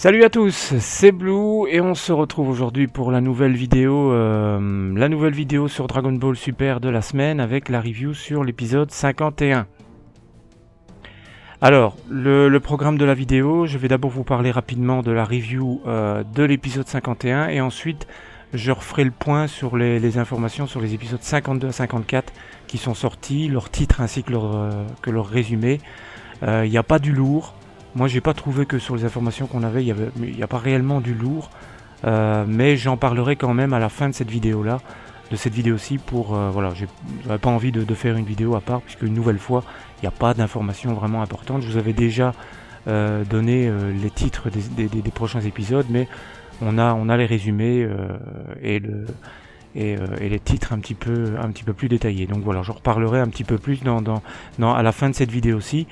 Salut à tous, c'est Blue et on se retrouve aujourd'hui pour la nouvelle vidéo sur Dragon Ball Super de la semaine avec la review sur l'épisode 51. Alors, le programme de la vidéo, je vais d'abord vous parler rapidement de la review de l'épisode 51 et ensuite je referai le point sur les informations sur les épisodes 52 à 54 qui sont sortis, leur titre ainsi que leur résumé. Il n'y a pas du lourd. Moi, j'ai pas trouvé que sur les informations qu'on avait, il n'y a pas réellement du lourd, mais j'en parlerai quand même à la fin de cette vidéo-là, de cette vidéo-ci, pour voilà, j'avais pas envie de faire une vidéo à part, puisque une nouvelle fois, il n'y a pas d'informations vraiment importantes. Je vous avais déjà donné les titres des prochains épisodes, mais on a les résumés et les titres un petit peu plus détaillés. Donc voilà, j'en reparlerai un petit peu plus à la fin de cette vidéo-ci.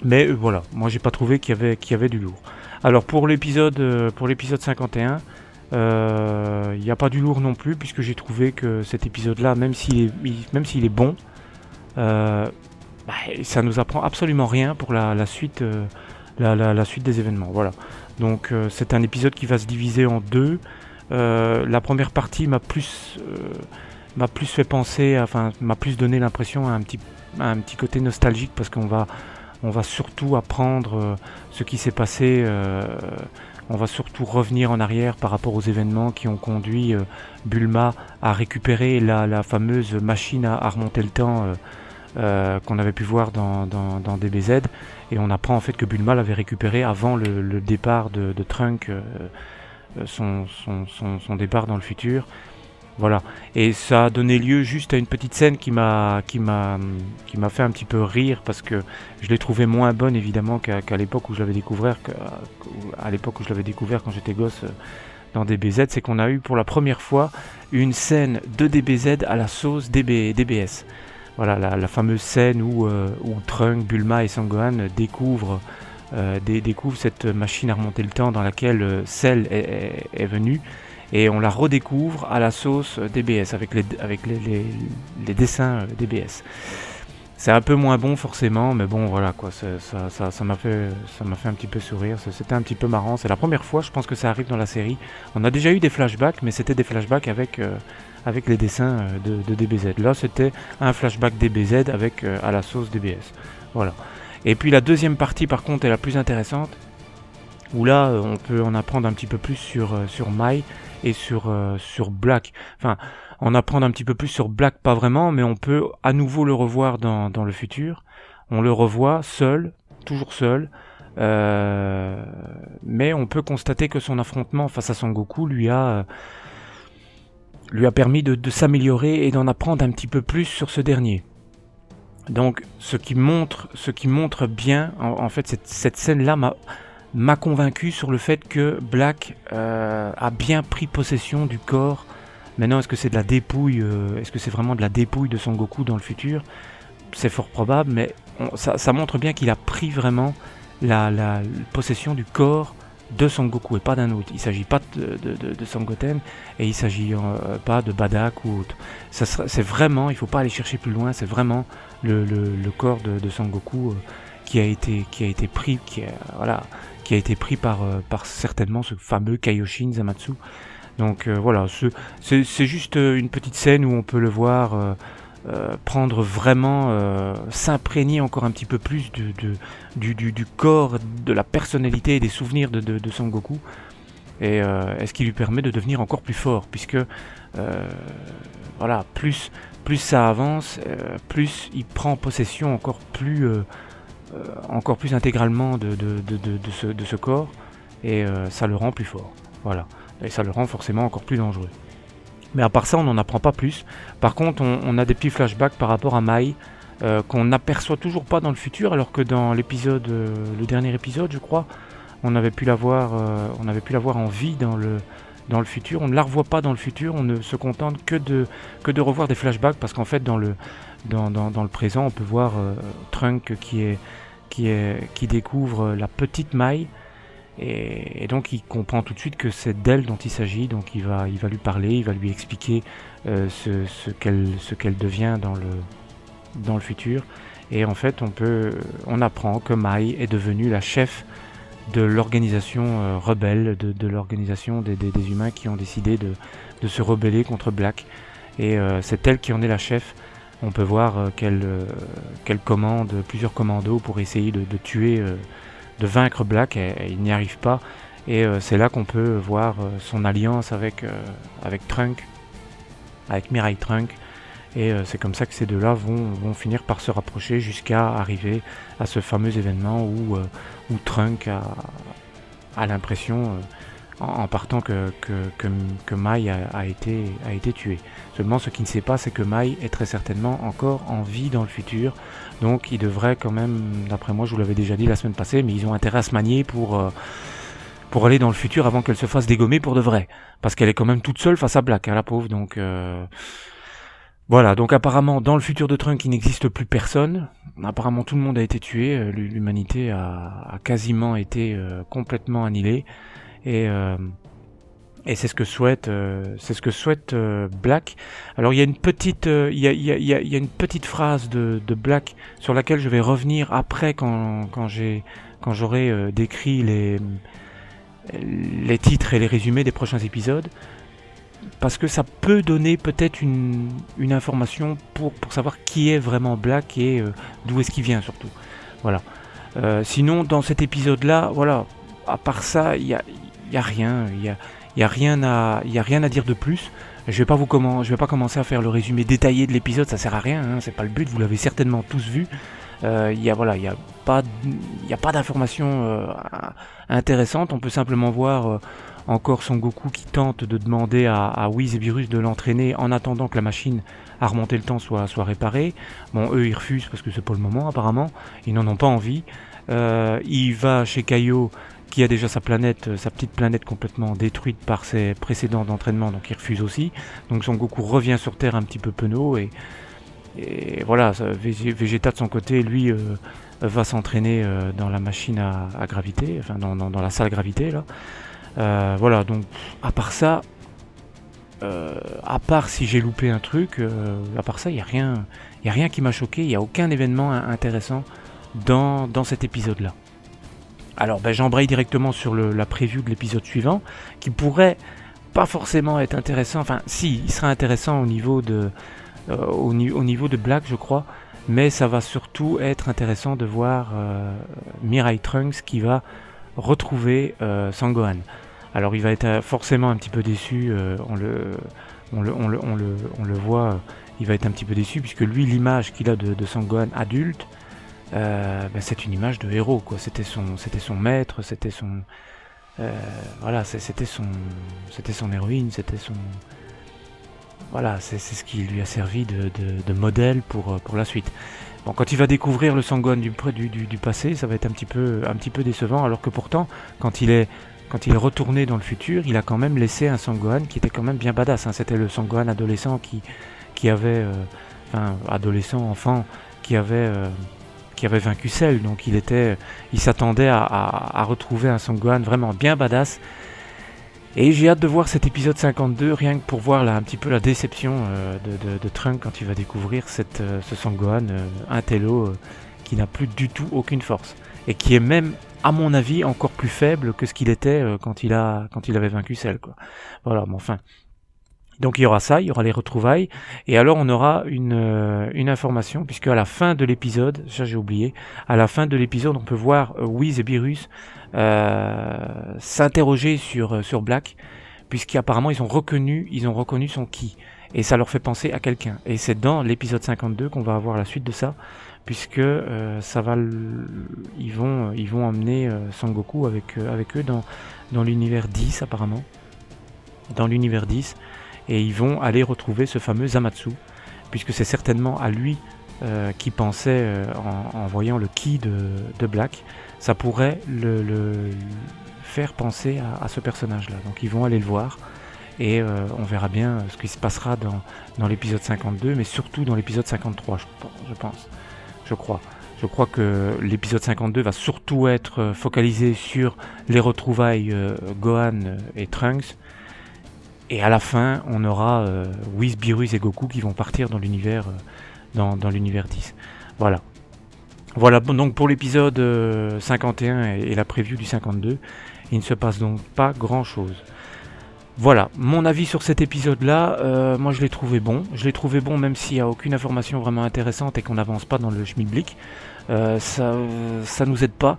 Mais voilà, moi j'ai pas trouvé qu'il y avait du lourd. Alors pour l'épisode 51, il n'y a pas du lourd non plus, puisque j'ai trouvé que cet épisode-là, même s'il est bon, ça nous apprend absolument rien pour la suite, la suite des événements. Voilà. Donc c'est un épisode qui va se diviser en deux. La première partie m'a plus fait penser, m'a plus donné l'impression à un petit côté nostalgique, parce qu'on va surtout apprendre ce qui s'est passé, on va surtout revenir en arrière par rapport aux événements qui ont conduit Bulma à récupérer la fameuse machine à remonter le temps qu'on avait pu voir dans DBZ, et on apprend en fait que Bulma l'avait récupérée avant le départ de Trunk, son départ dans le futur. Voilà, et ça a donné lieu juste à une petite scène qui m'a fait un petit peu rire, parce que je l'ai trouvée moins bonne évidemment qu'à l'époque où je l'avais découvert, quand j'étais gosse dans DBZ. C'est qu'on a eu pour la première fois une scène de DBZ à la sauce DBS. Voilà, la fameuse scène où Trunk, Bulma et Sangohan découvrent cette machine à remonter le temps dans laquelle Cell est venue. Et on la redécouvre à la sauce DBS, avec les dessins DBS. C'est un peu moins bon forcément, mais bon voilà quoi, ça m'a fait un petit peu sourire, c'était un petit peu marrant. C'est la première fois, je pense, que ça arrive dans la série. On a déjà eu des flashbacks, mais c'était des flashbacks avec les dessins de DBZ. Là c'était un flashback DBZ avec à la sauce DBS. Voilà. Et puis la deuxième partie par contre est la plus intéressante, où là on peut en apprendre un petit peu plus sur Mai et sur Black. Enfin, en apprendre un petit peu plus sur Black, pas vraiment, mais on peut à nouveau le revoir dans le futur. On le revoit seul, toujours seul, mais on peut constater que son affrontement face à Son Goku lui a permis de s'améliorer et d'en apprendre un petit peu plus sur ce dernier. Donc, ce qui montre bien, en fait, cette scène-là m'a convaincu sur le fait que Black a bien pris possession du corps. Maintenant, est-ce que c'est de la dépouille, est-ce que c'est vraiment de la dépouille de Son Goku dans le futur? C'est fort probable, mais ça montre bien qu'il a pris vraiment la possession du corps de Son Goku et pas d'un autre. Il ne s'agit pas de Sangoten, et il ne s'agit pas de Badak ou autre. C'est vraiment, il ne faut pas aller chercher plus loin, c'est vraiment le corps de Son Goku qui a été pris, qui a été pris par certainement ce fameux Kaioshin Zamatsu. Donc voilà, c'est juste une petite scène où on peut le voir prendre vraiment, s'imprégner encore un petit peu plus du corps, de la personnalité et des souvenirs de Son Goku. Et ce qui lui permet de devenir encore plus fort, puisque voilà, plus ça avance, plus il prend possession encore plus intégralement de ce corps, et ça le rend plus fort. Voilà, et ça le rend forcément encore plus dangereux. Mais à part ça, on n'en apprend pas plus. Par contre, on a des petits flashbacks par rapport à Mai, qu'on n'aperçoit toujours pas dans le futur, alors que dans l'épisode, le dernier épisode, je crois, on avait pu la voir en vie dans le futur. On ne la revoit pas dans le futur, on ne se contente que de revoir des flashbacks, parce qu'en fait, dans le présent, on peut voir Trunk qui découvre la petite Mai. Et donc il comprend tout de suite que c'est d'elle dont il s'agit, donc il va lui parler, il va lui expliquer ce qu'elle devient dans le futur. Et en fait on apprend que Mai est devenue la chef de l'organisation rebelle, de l'organisation des humains qui ont décidé de se rebeller contre Black. Et c'est elle qui en est la chef. On peut voir qu'elle commande plusieurs commandos pour essayer de tuer, de vaincre Black, et il n'y arrive pas. Et c'est là qu'on peut voir son alliance avec Trunk, avec Mirai Trunk. Et c'est comme ça que ces deux-là vont finir par se rapprocher jusqu'à arriver à ce fameux événement où Trunk a l'impression, en partant, que Mai a été tué. Seulement, ce qu'il ne sait pas, c'est que Mai est très certainement encore en vie dans le futur. Donc il devrait quand même, d'après moi, je vous l'avais déjà dit la semaine passée, mais ils ont intérêt à se manier pour aller dans le futur avant qu'elle se fasse dégommer pour de vrai. Parce qu'elle est quand même toute seule face à Black, hein, la pauvre, donc... Voilà, donc apparemment, dans le futur de Trunk, il n'existe plus personne. Apparemment, tout le monde a été tué. L'humanité a quasiment été complètement annihilée. Et c'est ce que souhaite, Black. Alors, il y a une petite, il y a une petite phrase de Black sur laquelle je vais revenir après quand j'aurai décrit les titres et les résumés des prochains épisodes. Parce que ça peut donner peut-être une information pour savoir qui est vraiment Black et d'où est-ce qu'il vient surtout. Voilà. Sinon, dans cet épisode-là, voilà, à part ça, il y a rien. Il y a rien à dire de plus. Je vais pas commencer à faire le résumé détaillé de l'épisode, ça sert à rien, hein, c'est pas le but, vous l'avez certainement tous vu. Il y a pas d'informations intéressantes. On peut simplement voir encore Son Goku qui tente de demander à Whis et Beerus de l'entraîner en attendant que la machine à remonter le temps soit réparée. Bon, eux ils refusent parce que c'est pas le moment apparemment, ils n'en ont pas envie. Il va chez Kaio qui a déjà sa petite planète complètement détruite par ses précédents entraînements, donc il refuse aussi. Donc Son Goku revient sur Terre un petit peu penaud et voilà, Vegeta de son côté, lui, va s'entraîner dans la machine à gravité, enfin dans la salle gravité là. Voilà, donc à part ça, à part si j'ai loupé un truc, à part ça, il y a rien qui m'a choqué, il n'y a aucun événement intéressant dans cet épisode là. Alors j'embraye directement sur la preview de l'épisode suivant, qui pourrait pas forcément être intéressant, enfin si, il sera intéressant au niveau de Black je crois, mais ça va surtout être intéressant de voir Mirai Trunks qui va retrouver Sangohan. Alors il va être forcément un petit peu déçu, on le voit, il va être un petit peu déçu puisque lui l'image qu'il a de Sangohan adulte, c'est une image de héros quoi. C'était son maître, c'était son voilà, c'était son héroïne, c'était son voilà, c'est ce qui lui a servi de modèle pour la suite. Bon, quand il va découvrir le Sangohan du passé, ça va être un petit peu décevant, alors que pourtant, quand il est retourné dans le futur, il a quand même laissé un Sangohan qui était quand même bien badass, hein. C'était le Sangohan adolescent qui avait, enfant, qui avait vaincu Cell, donc il s'attendait à retrouver un Sangohan vraiment bien badass. Et j'ai hâte de voir cet épisode 52, rien que pour voir là un petit peu la déception de Trunk quand il va découvrir ce Sangohan intello qui n'a plus du tout aucune force et qui est même, à mon avis, encore plus faible que ce qu'il était quand il avait vaincu Cell, quoi. Voilà, mais enfin. Donc il y aura ça, il y aura les retrouvailles, et alors on aura une information, puisque à la fin de l'épisode, ça j'ai oublié, à la fin de l'épisode on peut voir Whis et Beerus s'interroger sur Black, puisqu'apparemment ils ont reconnu son ki, et ça leur fait penser à quelqu'un, et c'est dans l'épisode 52 qu'on va avoir la suite de ça, puisque ils vont emmener Son Goku avec eux dans l'univers 10 apparemment, dans l'univers 10, et ils vont aller retrouver ce fameux Zamatsu, puisque c'est certainement à lui qui pensait en voyant le ki de Black, ça pourrait le faire penser à ce personnage-là. Donc ils vont aller le voir, et on verra bien ce qui se passera dans l'épisode 52, mais surtout dans l'épisode 53, je crois. Je crois que l'épisode 52 va surtout être focalisé sur les retrouvailles Gohan et Trunks. Et à la fin, on aura Whis, Beerus et Goku qui vont partir dans l'univers 10. Voilà. Voilà, bon, donc pour l'épisode 51 et la preview du 52, il ne se passe donc pas grand chose. Voilà, mon avis sur cet épisode-là, moi je l'ai trouvé bon. Je l'ai trouvé bon même s'il n'y a aucune information vraiment intéressante et qu'on n'avance pas dans le schmilblick. Ça nous aide pas.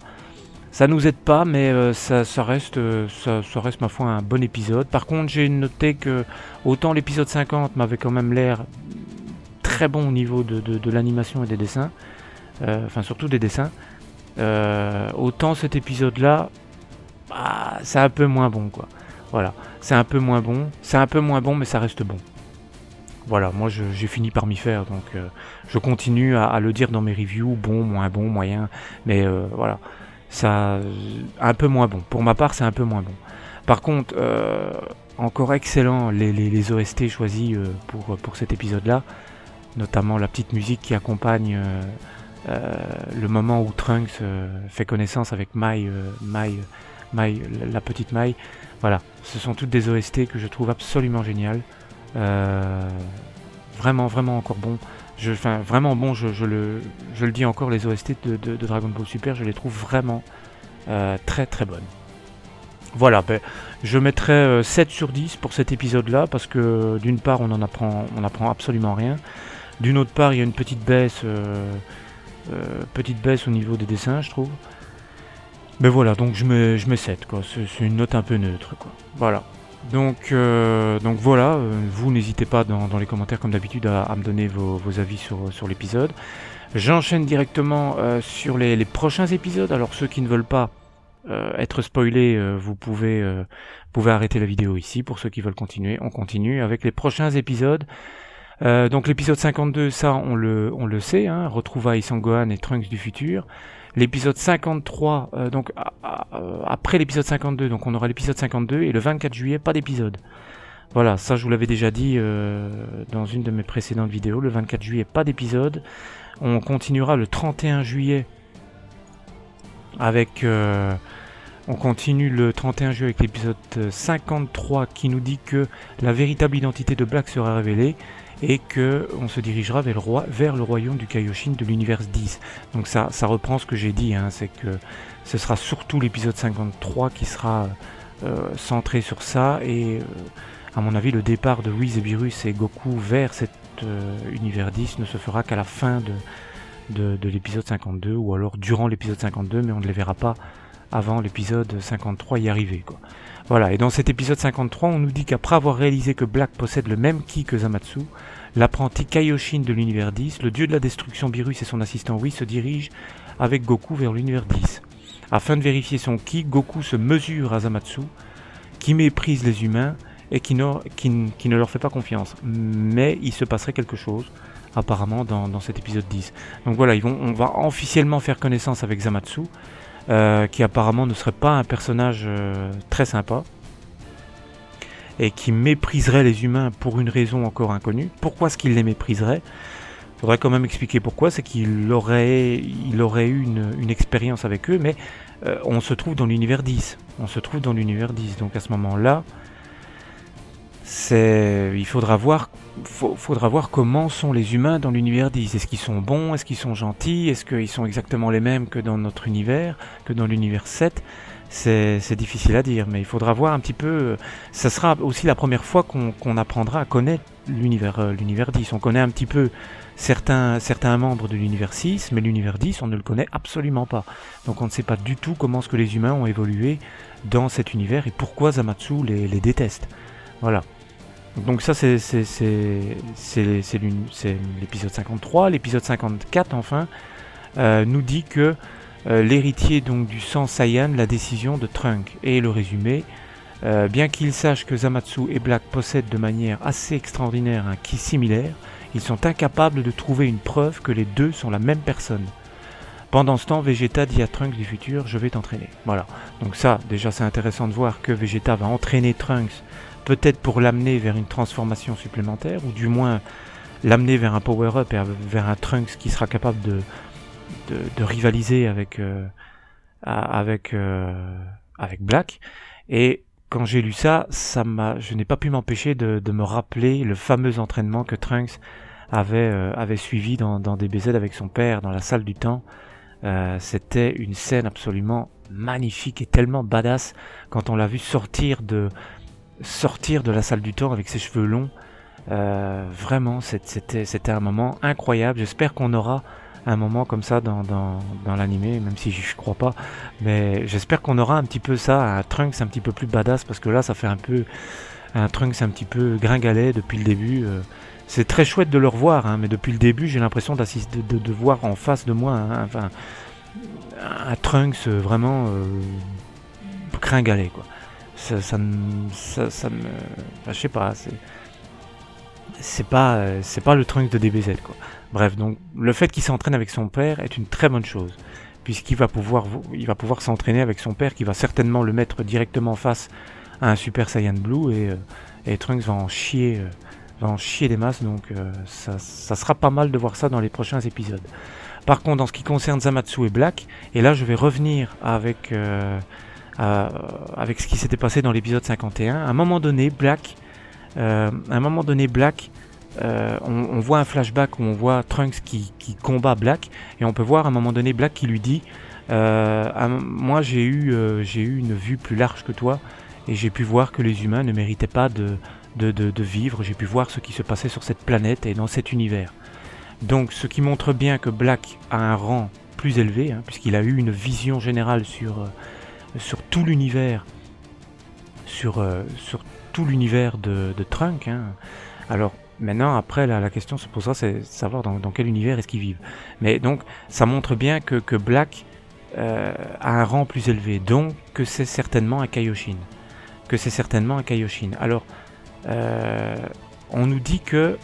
Ça nous aide pas, mais ça reste ma foi un bon épisode. Par contre, j'ai noté que autant l'épisode 50 m'avait quand même l'air très bon au niveau de l'animation et des dessins, enfin surtout des dessins, autant cet épisode-là, bah, c'est un peu moins bon, quoi. Voilà, c'est un peu moins bon, mais ça reste bon. Voilà, moi j'ai fini par m'y faire, donc je continue à le dire dans mes reviews, bon, moyen, mais voilà, ça, un peu moins bon. Pour ma part, c'est un peu moins bon. Par contre, encore excellent les OST choisis pour cet épisode-là, notamment la petite musique qui accompagne le moment où Trunks fait connaissance avec Mai, la petite Mai. Voilà, ce sont toutes des OST que je trouve absolument géniales. Vraiment encore bon. Vraiment bon, je le dis encore, les OST de Dragon Ball Super, je les trouve vraiment très bonnes. Voilà, je mettrai 7 sur 10 pour cet épisode-là, parce que d'une part, on apprend absolument rien. D'une autre part, il y a une petite baisse au niveau des dessins, je trouve. Mais voilà, donc je mets 7, quoi. C'est une note un peu neutre, quoi. Voilà. Donc voilà, vous n'hésitez pas dans les commentaires comme d'habitude à me donner vos avis sur l'épisode. J'enchaîne directement sur les prochains épisodes. Alors ceux qui ne veulent pas être spoilés, vous pouvez arrêter la vidéo ici. Pour ceux qui veulent continuer, on continue avec les prochains épisodes. Donc l'épisode 52, ça on le sait, hein, retrouvailles Sangohan et Trunks du futur. L'épisode 53, donc après l'épisode 52, donc on aura l'épisode 52 et le 24 juillet, pas d'épisode. Voilà, ça je vous l'avais déjà dit dans une de mes précédentes vidéos, le 24 juillet, pas d'épisode. On continuera le 31 juillet avec... on continue le 31 juillet avec l'épisode 53 qui nous dit que la véritable identité de Black sera révélée et que on se dirigera vers le royaume du Kaioshin de l'univers 10. Donc ça reprend ce que j'ai dit, hein, c'est que ce sera surtout l'épisode 53 qui sera centré sur ça, et à mon avis le départ de Whis et Beerus et Goku vers cet univers 10 ne se fera qu'à la fin de l'épisode 52, ou alors durant l'épisode 52, mais on ne les verra pas avant l'épisode 53 y arriver, quoi. Voilà, et dans cet épisode 53, on nous dit qu'après avoir réalisé que Black possède le même ki que Zamatsu, l'apprenti Kaioshin de l'univers 10, le dieu de la destruction Beerus et son assistant Whis se dirigent avec Goku vers l'univers 10. Afin de vérifier son ki, Goku se mesure à Zamatsu, qui méprise les humains et qui ne leur fait pas confiance. Mais il se passerait quelque chose, apparemment, dans cet épisode 10. Donc voilà, on va officiellement faire connaissance avec Zamatsu, qui apparemment ne serait pas un personnage très sympa et qui mépriserait les humains pour une raison encore inconnue. Pourquoi est-ce qu'il les mépriserait ? Il faudrait quand même expliquer pourquoi. C'est qu'il aurait eu une expérience avec eux, mais on se trouve dans l'univers 10. Donc à ce moment-là, il faudra voir comment sont les humains dans l'univers 10. Est-ce qu'ils sont bons ? Est-ce qu'ils sont gentils ? Est-ce qu'ils sont exactement les mêmes que dans notre univers, que dans l'univers 7 ? C'est difficile à dire, mais il faudra voir un petit peu. Ça sera aussi la première fois qu'on apprendra à connaître l'univers 10. On connaît un petit peu certains membres de l'univers 6, mais l'univers 10, on ne le connaît absolument pas. Donc on ne sait pas du tout comment est-ce que les humains ont évolué dans cet univers et pourquoi Zamatsu les déteste. Voilà. Donc ça c'est l'épisode 53. L'épisode 54 enfin nous dit que l'héritier donc du sang Saiyan, la décision de Trunks. Et le résumé, bien qu'ils sachent que Zamatsu et Black possèdent de manière assez extraordinaire un ki similaire, ils sont incapables de trouver une preuve que les deux sont la même personne. Pendant ce temps, Vegeta dit à Trunks du futur, je vais t'entraîner. Voilà, donc ça déjà c'est intéressant de voir que Vegeta va entraîner Trunks, peut-être pour l'amener vers une transformation supplémentaire, ou du moins l'amener vers un power-up et vers un Trunks qui sera capable de rivaliser avec Black. Et quand j'ai lu ça, je n'ai pas pu m'empêcher de me rappeler le fameux entraînement que Trunks avait suivi dans DBZ avec son père, dans la salle du temps, C'était une scène absolument magnifique et tellement badass quand on l'a vu sortir de la salle du temps avec ses cheveux longs. Vraiment, c'était un moment incroyable. J'espère qu'on aura un moment comme ça dans l'animé, même si je crois pas. Mais j'espère qu'on aura un petit peu ça, un Trunks un petit peu plus badass, parce que là, ça fait un peu un Trunks un petit peu gringalet depuis le début. C'est très chouette de le revoir, hein, mais depuis le début, j'ai l'impression de voir en face de moi un Trunks vraiment gringalet, quoi. Ça me... je sais pas, c'est pas le Trunks de DBZ, quoi. Bref, donc le fait qu'il s'entraîne avec son père est une très bonne chose, puisqu'il va pouvoir s'entraîner avec son père, qui va certainement le mettre directement face à un Super Saiyan Blue, et Trunks va en chier des masses, donc ça sera pas mal de voir ça dans les prochains épisodes. Par contre, en ce qui concerne Zamatsu et Black, et là je vais revenir avec ce qui s'était passé dans l'épisode 51, à un moment donné, Black, on voit un flashback où on voit Trunks qui combat Black, et on peut voir à un moment donné Black qui lui dit moi j'ai eu une vue plus large que toi, et j'ai pu voir que les humains ne méritaient pas de vivre, j'ai pu voir ce qui se passait sur cette planète et dans cet univers. Donc ce qui montre bien que Black a un rang plus élevé, hein, puisqu'il a eu une vision générale sur tout l'univers, sur tout l'univers de Trunks, hein. Alors maintenant, après, la question se posera, c'est de savoir dans quel univers est-ce qu'ils vivent. Mais donc, ça montre bien que Black a un rang plus élevé, donc que c'est certainement un Kaioshin. Alors, on nous dit que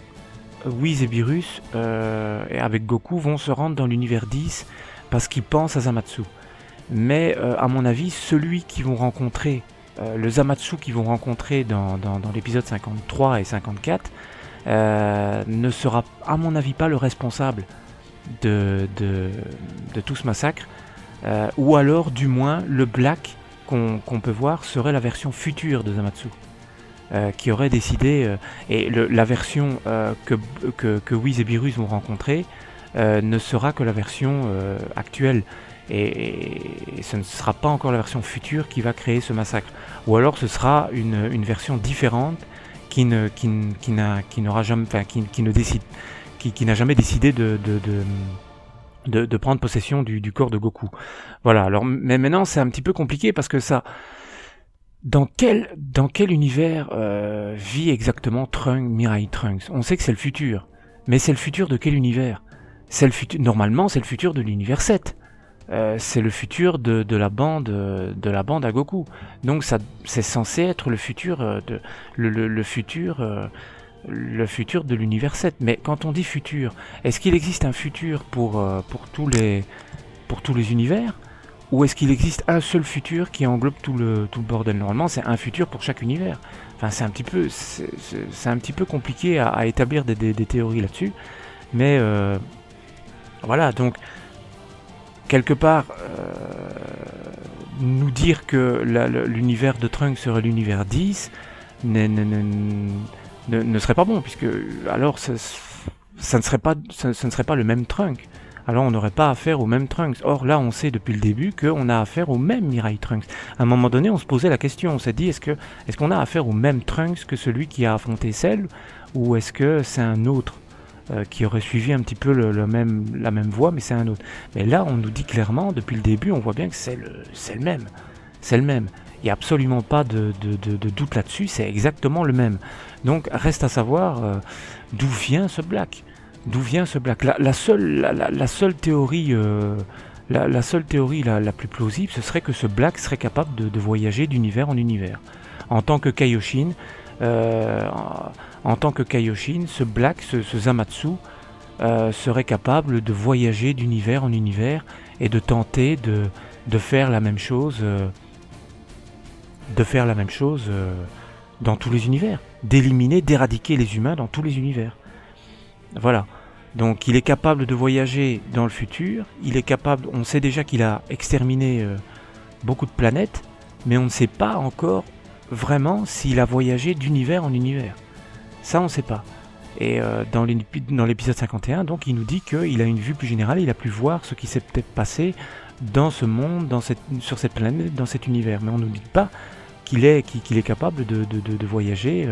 Whis et Beerus, avec Goku, vont se rendre dans l'univers 10 parce qu'ils pensent à Zamatsu. Mais à mon avis, celui qu'ils vont rencontrer, le Zamatsu qu'ils vont rencontrer dans l'épisode 53 et 54, ne sera à mon avis pas le responsable de tout ce massacre, ou alors du moins le Black qu'on peut voir serait la version future de Zamatsu, qui aurait décidé, et la version que Whis et Beerus vont rencontrer ne sera que la version actuelle, et ce ne sera pas encore la version future qui va créer ce massacre, ou alors ce sera une version différente qui n'a jamais décidé de prendre possession du corps de Goku. Voilà. Alors, mais maintenant c'est un petit peu compliqué parce que ça, dans quel univers vit exactement Mirai Trunks? On sait que c'est le futur, mais c'est le futur de quel univers? Normalement, c'est le futur de l'univers 7. C'est le futur de la bande à Goku. Donc ça, c'est censé être le futur le futur de l'univers 7. Mais quand on dit futur, est-ce qu'il existe un futur pour tous les univers, ou est-ce qu'il existe un seul futur qui englobe tout le bordel? Normalement, c'est un futur pour chaque univers. Enfin, c'est un petit peu compliqué à établir des théories là-dessus. Mais voilà, donc quelque part, nous dire que l'univers de Trunks serait l'univers 10 ne serait pas bon, puisque alors ce ne serait pas le même Trunks. Alors on n'aurait pas affaire au même Trunks. Or là, on sait depuis le début qu'on a affaire au même Mirai Trunks. À un moment donné, on se posait la question, on s'est dit, est-ce qu'on a affaire au même Trunks que celui qui a affronté Cell, ou est-ce que c'est un autre qui aurait suivi un petit peu la même voie, mais c'est un autre. Mais là, on nous dit clairement, depuis le début, on voit bien que c'est le même. C'est le même. Il n'y a absolument pas de doute là-dessus, c'est exactement le même. Donc, reste à savoir d'où vient ce Black. La seule théorie la plus plausible, ce serait que ce Black serait capable de voyager d'univers en univers. En tant que Kaioshin, ce Black, ce Zamatsu, serait capable de voyager d'univers en univers et de tenter de faire la même chose, dans tous les univers, d'éradiquer les humains dans tous les univers. Voilà. Donc il est capable de voyager dans le futur, on sait déjà qu'il a exterminé beaucoup de planètes, mais on ne sait pas encore vraiment s'il a voyagé d'univers en univers. Ça, on ne sait pas. Et dans l'épisode 51, donc, il nous dit qu'il a une vue plus générale, il a pu voir ce qui s'est peut-être passé dans ce monde, sur cette planète, dans cet univers. Mais on ne nous dit pas qu'il est capable de voyager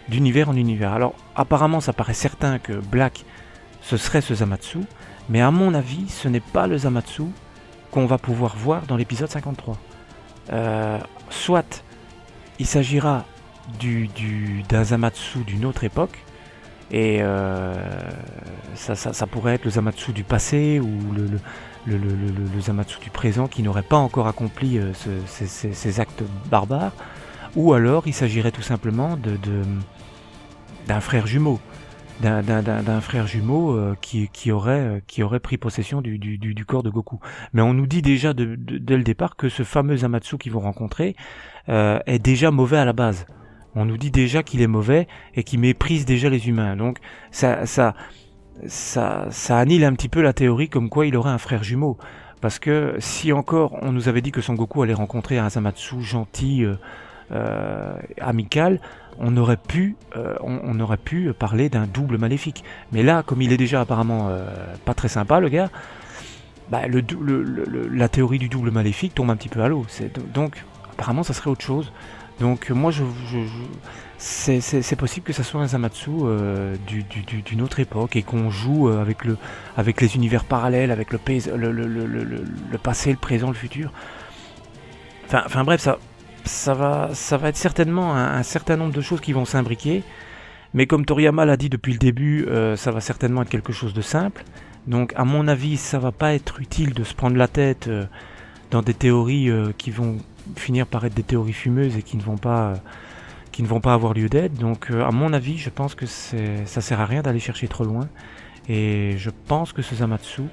d'univers en univers. Alors, apparemment, ça paraît certain que Black, ce serait ce Zamatsu, mais à mon avis, ce n'est pas le Zamatsu qu'on va pouvoir voir dans l'épisode 53. Soit il s'agira d'un Zamatsu d'une autre époque, et ça pourrait être le Zamatsu du passé ou le Zamatsu du présent qui n'aurait pas encore accompli ces actes barbares, ou alors il s'agirait tout simplement d'un frère jumeau, d'un frère jumeau qui aurait pris possession du corps de Goku. Mais on nous dit déjà dès le départ que ce fameux Zamatsu qu'ils vont rencontrer est déjà mauvais à la base. On nous dit déjà qu'il est mauvais et qu'il méprise déjà les humains. Donc ça annule un petit peu la théorie comme quoi il aurait un frère jumeau. Parce que si encore on nous avait dit que Son Goku allait rencontrer un Zamatsu gentil, amical, on aurait pu parler d'un double maléfique. Mais là, comme il est déjà apparemment pas très sympa le gars, bah, la théorie du double maléfique tombe un petit peu à l'eau. Donc apparemment ça serait autre chose. Donc moi c'est possible que ça soit un Zamatsu d'une autre époque et qu'on joue avec les univers parallèles, avec le passé, le présent, le futur. Enfin bref, ça va être certainement un certain nombre de choses qui vont s'imbriquer. Mais comme Toriyama l'a dit depuis le début, ça va certainement être quelque chose de simple. Donc à mon avis, ça va pas être utile de se prendre la tête dans des théories qui vont finir par être des théories fumeuses et qui ne vont pas avoir lieu d'être. Donc à mon avis, je pense que ça sert à rien d'aller chercher trop loin. Et je pense que ce Zamatsu,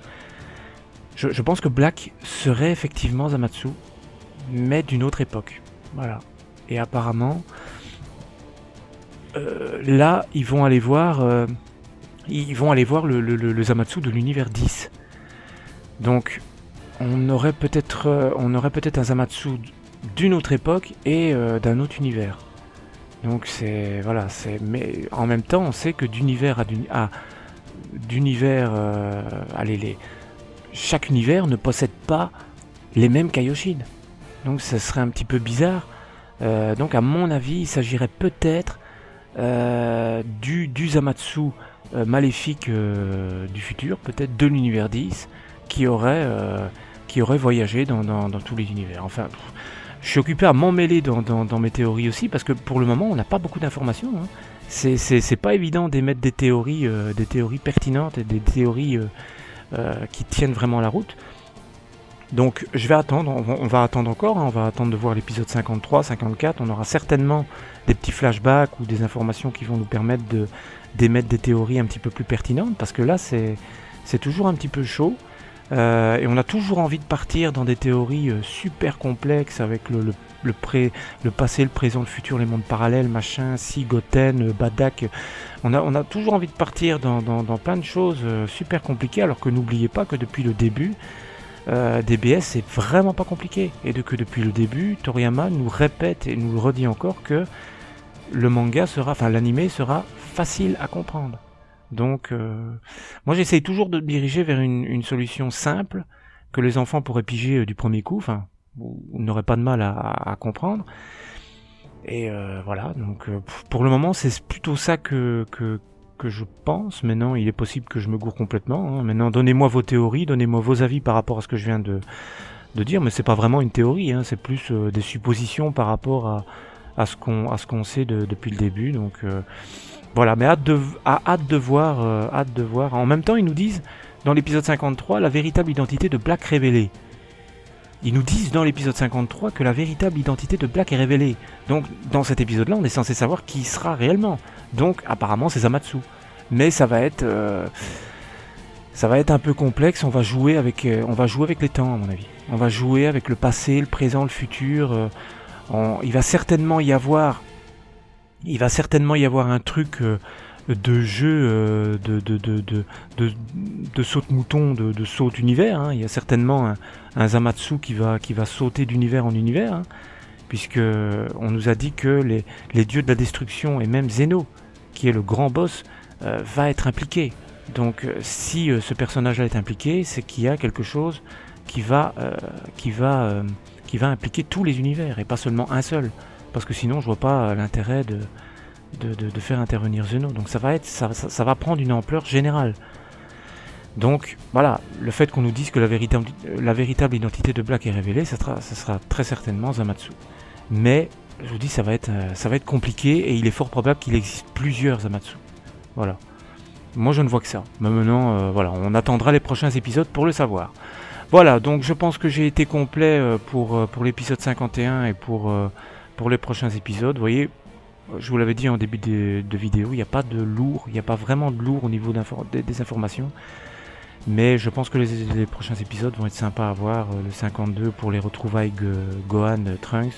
je pense que Black serait effectivement Zamatsu, mais d'une autre époque. Voilà. Et apparemment, là, ils vont aller voir le Zamatsu de l'univers 10. Donc, on aurait peut-être un Zamatsu d'une autre époque et d'un autre univers. Donc mais en même temps, on sait que chaque univers ne possède pas les mêmes Kaioshin. Donc ça serait un petit peu bizarre. Donc à mon avis, il s'agirait peut-être du Zamatsu maléfique du futur, peut-être de l'univers 10, qui aurait voyagé dans tous les univers. Enfin, je suis occupé à m'emmêler dans mes théories aussi, parce que pour le moment, on n'a pas beaucoup d'informations. Hein. C'est pas évident d'émettre des théories pertinentes et des théories qui tiennent vraiment la route. Donc je vais attendre, on va attendre encore, hein, on va attendre de voir l'épisode 53, 54, on aura certainement des petits flashbacks ou des informations qui vont nous permettre d'émettre des théories un petit peu plus pertinentes, parce que là c'est toujours un petit peu chaud, et on a toujours envie de partir dans des théories super complexes avec le passé, le présent, le futur, les mondes parallèles, machin, si, Goten, Badak. On a toujours envie de partir dans plein de choses super compliquées, alors que n'oubliez pas que depuis le début, DBS c'est vraiment pas compliqué, et que depuis le début Toriyama nous répète et nous redit encore que l'animé sera facile à comprendre. Donc moi j'essaye toujours de me diriger vers une solution simple que les enfants pourraient piger du premier coup, enfin on n'aurait pas de mal à comprendre, et voilà. Donc pour le moment c'est plutôt ça que je pense. Maintenant, il est possible que je me gourre complètement. Hein. Maintenant, donnez-moi vos théories, donnez-moi vos avis par rapport à ce que je viens de dire, mais c'est pas vraiment une théorie, hein. C'est plus des suppositions par rapport à ce qu'on sait depuis le début. Donc voilà, mais hâte de voir. En même temps, ils nous disent dans l'épisode 53 la véritable identité de Black révélée. Ils nous disent dans l'épisode 53 que la véritable identité de Black est révélée. Donc dans cet épisode-là, on est censé savoir qui il sera réellement. Donc apparemment c'est Zamatsu. Mais ça va être un peu complexe. On va jouer avec les temps, à mon avis. On va jouer avec le passé, le présent, le futur. Il va certainement y avoir un truc de jeu de saut de mouton, de saut d'univers. Hein. Il y a certainement un Zamatsu qui va sauter d'univers en univers, hein, puisque on nous a dit que les dieux de la destruction et même Zeno, qui est le grand boss, va être impliqué. Donc si ce personnage-là est impliqué, c'est qu'il y a quelque chose qui va impliquer tous les univers et pas seulement un seul. Parce que sinon je vois pas l'intérêt de faire intervenir Zeno. Donc ça va prendre une ampleur générale. Donc voilà, le fait qu'on nous dise que la véritable identité de Black est révélée, ça sera très certainement Zamatsu. Mais je vous dis, ça va être compliqué et il est fort probable qu'il existe plusieurs Zamatsu. Voilà. Moi je ne vois que ça. Mais maintenant, voilà, on attendra les prochains épisodes pour le savoir. Voilà, donc je pense que j'ai été complet pour l'épisode 51 et pour les prochains épisodes. Vous voyez, je vous l'avais dit en début de vidéo, il n'y a pas de lourd, il n'y a pas vraiment de lourd au niveau des informations. Mais je pense que les prochains épisodes vont être sympas à voir. Le 52 pour les retrouvailles Gohan Trunks,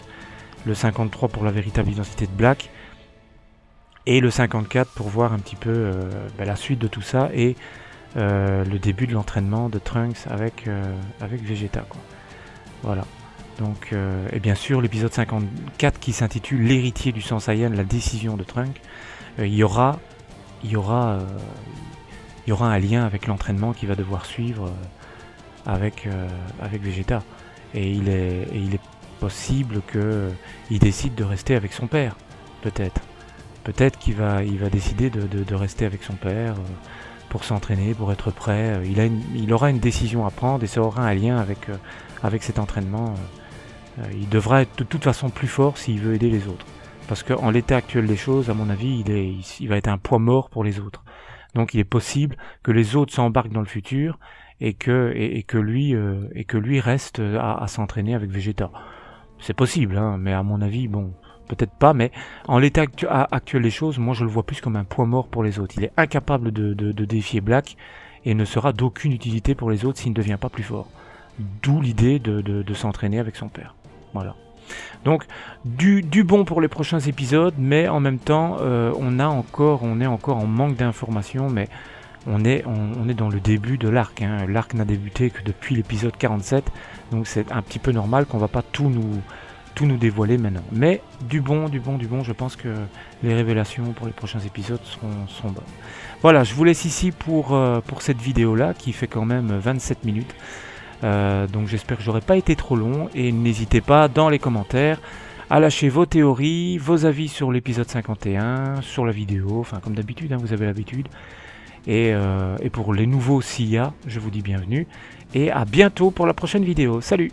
le 53 pour la véritable identité de Black, et le 54 pour voir un petit peu la suite de tout ça et le début de l'entraînement de Trunks avec Vegeta, quoi. Voilà. Donc, et bien sûr l'épisode 54 qui s'intitule l'héritier du sang Saiyan, la décision de Trunks. Il y aura un lien avec l'entraînement qui va devoir suivre avec Vegeta. Et il est possible qu'il décide de rester avec son père, peut-être. Peut-être qu'il va décider de rester avec son père pour s'entraîner, pour être prêt. Il aura une décision à prendre et ça aura un lien avec cet entraînement. Il devra être de toute façon plus fort s'il veut aider les autres. Parce qu'en l'état actuel des choses, à mon avis, il va être un poids mort pour les autres. Donc il est possible que les autres s'embarquent dans le futur et que lui reste à s'entraîner avec Vegeta. C'est possible, hein, mais à mon avis, bon, peut-être pas, mais en l'état actuel des choses, moi je le vois plus comme un poids mort pour les autres. Il est incapable de défier Black et ne sera d'aucune utilité pour les autres s'il ne devient pas plus fort. D'où l'idée de s'entraîner avec son père. Voilà. Donc du bon pour les prochains épisodes, mais en même temps on est encore en manque d'informations, mais on est dans le début de l'arc, hein. L'arc n'a débuté que depuis l'épisode 47, donc c'est un petit peu normal qu'on va pas tout nous dévoiler maintenant. Mais du bon, je pense que les révélations pour les prochains épisodes seront bonnes. Voilà, je vous laisse ici pour cette vidéo là qui fait quand même 27 minutes. Donc j'espère que j'aurai pas été trop long et n'hésitez pas dans les commentaires à lâcher vos théories, vos avis sur l'épisode 51, sur la vidéo, enfin comme d'habitude, hein, vous avez l'habitude. Et pour les nouveaux SIA, je vous dis bienvenue et à bientôt pour la prochaine vidéo. Salut!